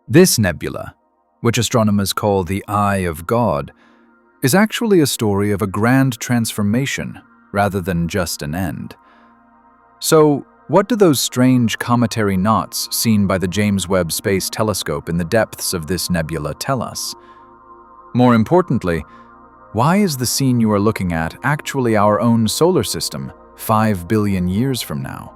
This nebula, which astronomers call the Eye of God, is actually a story of a grand transformation rather than just an end. So, what do those strange cometary knots seen by the James Webb Space Telescope in the depths of this nebula tell us? More importantly, why is the scene you are looking at actually our own solar system 5 billion years from now?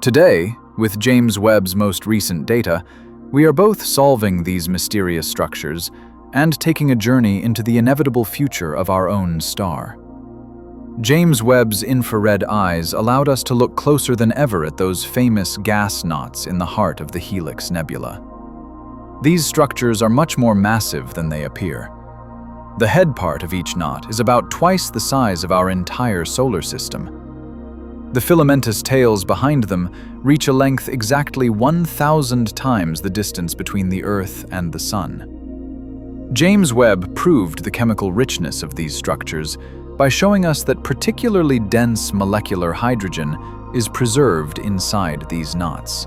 Today, with James Webb's most recent data, we are both solving these mysterious structures and taking a journey into the inevitable future of our own star. James Webb's infrared eyes allowed us to look closer than ever at those famous gas knots in the heart of the Helix Nebula. These structures are much more massive than they appear. The head part of each knot is about twice the size of our entire solar system. The filamentous tails behind them reach a length exactly 1,000 times the distance between the Earth and the Sun. James Webb proved the chemical richness of these structures by showing us that particularly dense molecular hydrogen is preserved inside these knots.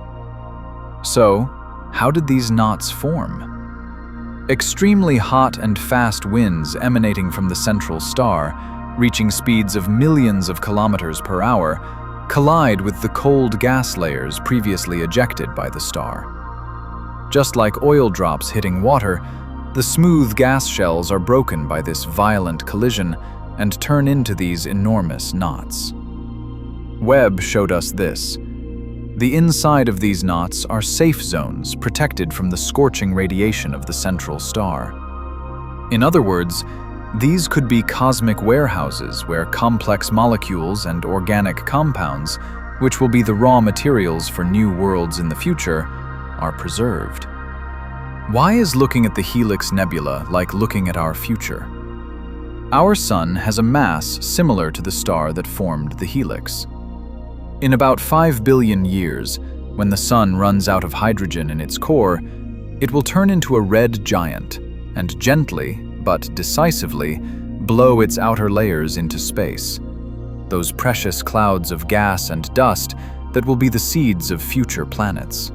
So, how did these knots form? Extremely hot and fast winds emanating from the central star, reaching speeds of millions of kilometers per hour, collide with the cold gas layers previously ejected by the star. Just like oil drops hitting water, the smooth gas shells are broken by this violent collision and turn into these enormous knots. Webb showed us this. The inside of these knots are safe zones protected from the scorching radiation of the central star. In other words, these could be cosmic warehouses where complex molecules and organic compounds, which will be the raw materials for new worlds in the future, are preserved. Why is looking at the Helix Nebula like looking at our future? Our Sun has a mass similar to the star that formed the helix. In about 5 billion years, when the Sun runs out of hydrogen in its core, it will turn into a red giant and gently, but decisively, blow its outer layers into space. Those precious clouds of gas and dust that will be the seeds of future planets.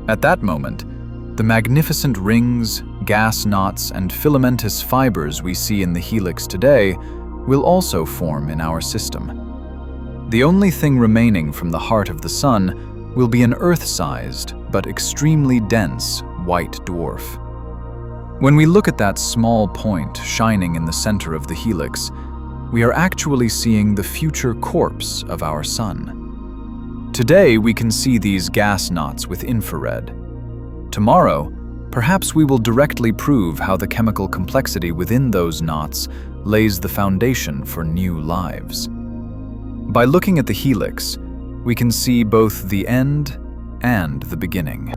At that moment, the magnificent rings, gas knots, and filamentous fibers we see in the helix today will also form in our system. The only thing remaining from the heart of the Sun will be an Earth-sized but extremely dense white dwarf. When we look at that small point shining in the center of the helix, we are actually seeing the future corpse of our Sun. Today, we can see these gas knots with infrared. Tomorrow, perhaps we will directly prove how the chemical complexity within those knots lays the foundation for new lives. By looking at the helix, we can see both the end and the beginning.